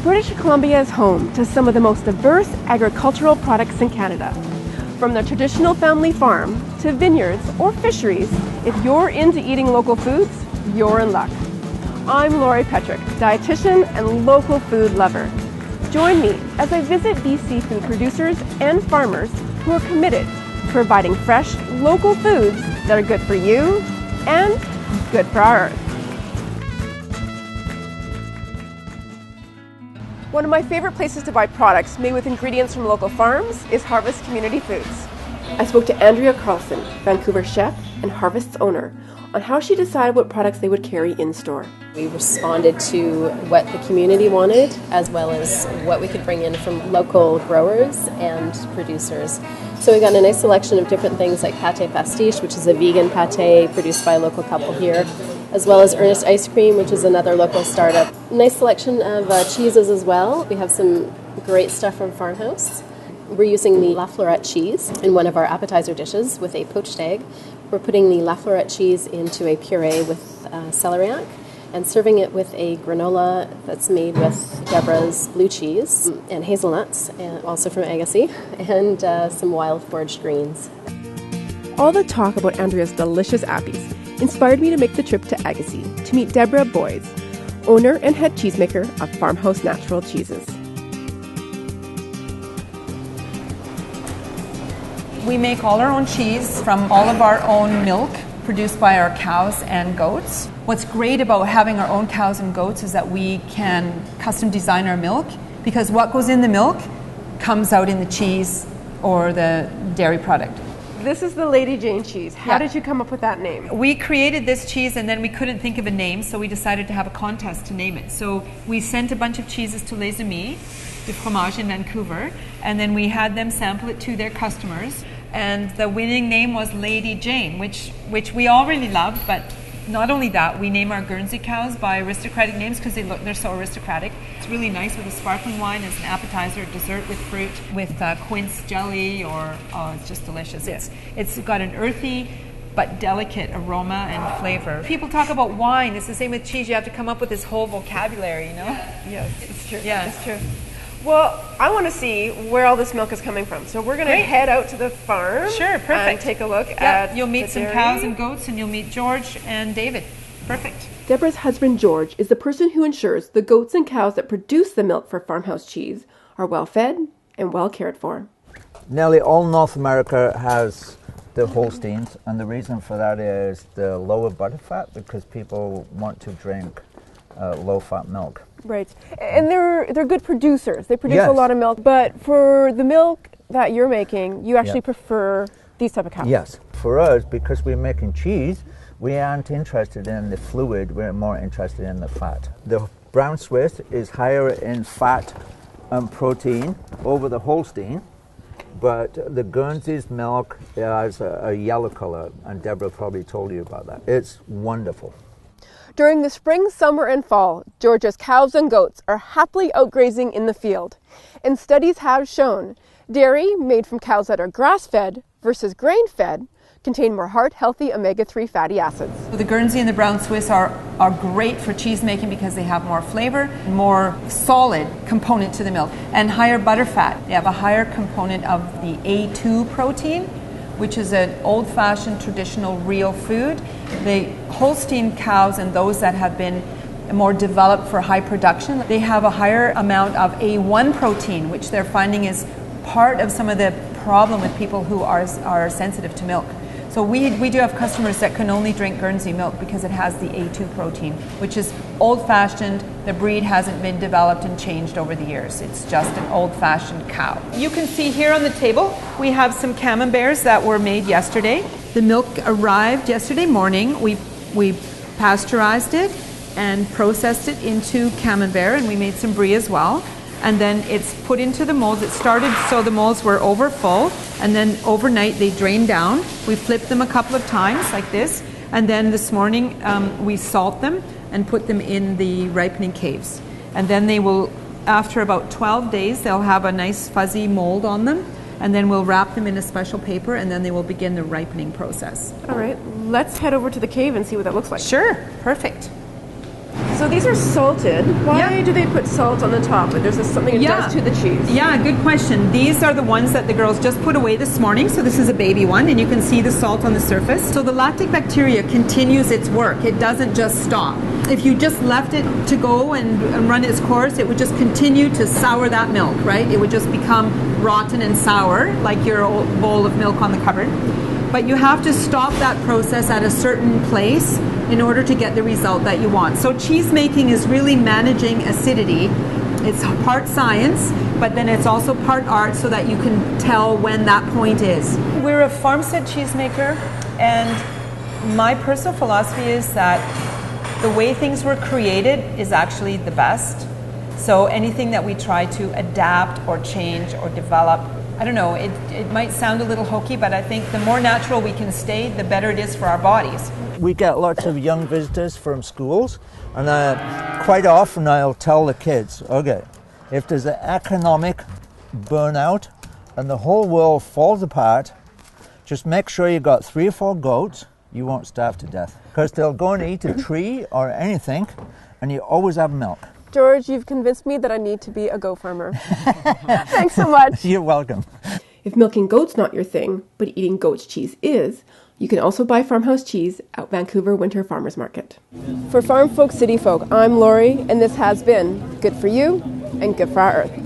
British Columbia is home to some of the most diverse agricultural products in Canada. From the traditional family farm to vineyards or fisheries, if you're into eating local foods, you're in luck. I'm Lori Petrick, dietitian and local food lover. Join me as I visit BC food producers and farmers who are committed to providing fresh, local foods that are good for you and good for our earth. One of my favorite places to buy products made with ingredients from local farms is Harvest Community Foods. I spoke to Andrea Carlson, Vancouver chef and Harvest's owner, on how she decided what products they would carry in store. We responded to what the community wanted, as well as what we could bring in from local growers and producers. So we got a nice selection of different things like pate pastiche, which is a vegan pate produced by a local couple here, as well as Ernest Ice Cream, which is another local startup. Nice selection of cheeses as well. We have some great stuff from Farmhouse. We're using the La Florette cheese in one of our appetizer dishes with a poached egg. We're putting the La Florette cheese into a puree with celeriac and serving it with a granola that's made with Deborah's blue cheese and hazelnuts, and also from Agassiz, and some wild foraged greens. All the talk about Andrea's delicious appies inspired me to make the trip to Agassiz to meet Deborah Boyes, owner and head cheesemaker of Farmhouse Natural Cheeses. We make all our own cheese from all of our own milk produced by our cows and goats. What's great about having our own cows and goats is that we can custom design our milk, because what goes in the milk comes out in the cheese or the dairy product. This is the Lady Jane cheese. How did you come up with that name? We created this cheese and then we couldn't think of a name, so we decided to have a contest to name it. So we sent a bunch of cheeses to Les Amis de Fromage in Vancouver, and then we had them sample it to their customers. And the winning name was Lady Jane, which we all really loved. But not only that, we name our Guernsey cows by aristocratic names because they're so aristocratic. It's really nice with a sparkling wine as an appetizer, dessert with fruit, with quince jelly, or it's just delicious. Yeah. It's got an earthy but delicate aroma and flavor. People talk about wine. It's the same with cheese. You have to come up with this whole vocabulary, you know? Yes, it's true. Yeah, it's true. Well, I want to see where all this milk is coming from. So we're going to head out to the farm. Sure, perfect. And take a look at You'll meet some dairy. cows and goats, and you'll meet George and David. Perfect. Deborah's husband, George, is the person who ensures the goats and cows that produce the milk for Farmhouse cheese are well fed and well cared for. Nearly all North America has the Holsteins, and the reason for that is the lower butterfat, because people want to drink low-fat milk. Right. And they're good producers. They produce Yes. a lot of milk. But for the milk that you're making, you actually prefer these type of cows. Yes. For us, because we're making cheese, we aren't interested in the fluid. We're more interested in the fat. The brown Swiss is higher in fat and protein over the Holstein, but the Guernsey's milk has a yellow color, and Deborah probably told you about that. It's wonderful. During the spring, summer, and fall, Georgia's cows and goats are happily out grazing in the field. And studies have shown dairy made from cows that are grass-fed versus grain-fed contain more heart-healthy omega-3 fatty acids. The Guernsey and the brown Swiss are great for cheese making because they have more flavor, more solid component to the milk, and higher butter fat. They have a higher component of the A2 protein, which is an old-fashioned traditional real food. The Holstein cows and those that have been more developed for high production, they have a higher amount of A1 protein, which they're finding is part of some of the problem with people who are sensitive to milk. So we do have customers that can only drink Guernsey milk because it has the A2 protein, which is old-fashioned. The breed hasn't been developed and changed over the years. It's just an old-fashioned cow. You can see here on the table, we have some Camemberts that were made yesterday. The milk arrived yesterday morning. We pasteurized it and processed it into Camembert, and we made some brie as well. And then it's put into the molds. It started so the molds were over full, and then overnight they drained down. We flipped them a couple of times like this, and then this morning we salt them and put them in the ripening caves. And then they will, after about 12 days, they'll have a nice fuzzy mold on them, and then we'll wrap them in a special paper, and then they will begin the ripening process. All right, let's head over to the cave and see what that looks like. Sure, perfect. So these are salted. Why do they put salt on the top? There's something it does to the cheese. Yeah, good question. These are the ones that the girls just put away this morning. So this is a baby one, and you can see the salt on the surface. So the lactic bacteria continues its work. It doesn't just stop. If you just left it to go and run its course, it would just continue to sour that milk, right? It would just become rotten and sour, like your old bowl of milk on the cupboard. But you have to stop that process at a certain place in order to get the result that you want. So cheese making is really managing acidity. It's part science, but then it's also part art, so that you can tell when that point is. We're a farmstead cheesemaker, and my personal philosophy is that the way things were created is actually the best. So anything that we try to adapt or change or develop, I don't know, it might sound a little hokey, but I think the more natural we can stay, the better it is for our bodies. We get lots of young visitors from schools, and quite often I'll tell the kids, okay, if there's an economic burnout and the whole world falls apart, just make sure you got 3 or 4 goats, you won't starve to death. Because they'll go and eat a tree or anything, and you always have milk. George, you've convinced me that I need to be a goat farmer. Thanks so much. You're welcome. If milking goat's not your thing, but eating goat's cheese is, you can also buy farmhouse cheese at Vancouver Winter Farmers Market. For Farm Folk, City Folk, I'm Lori, and this has been Good for You and Good for our Earth.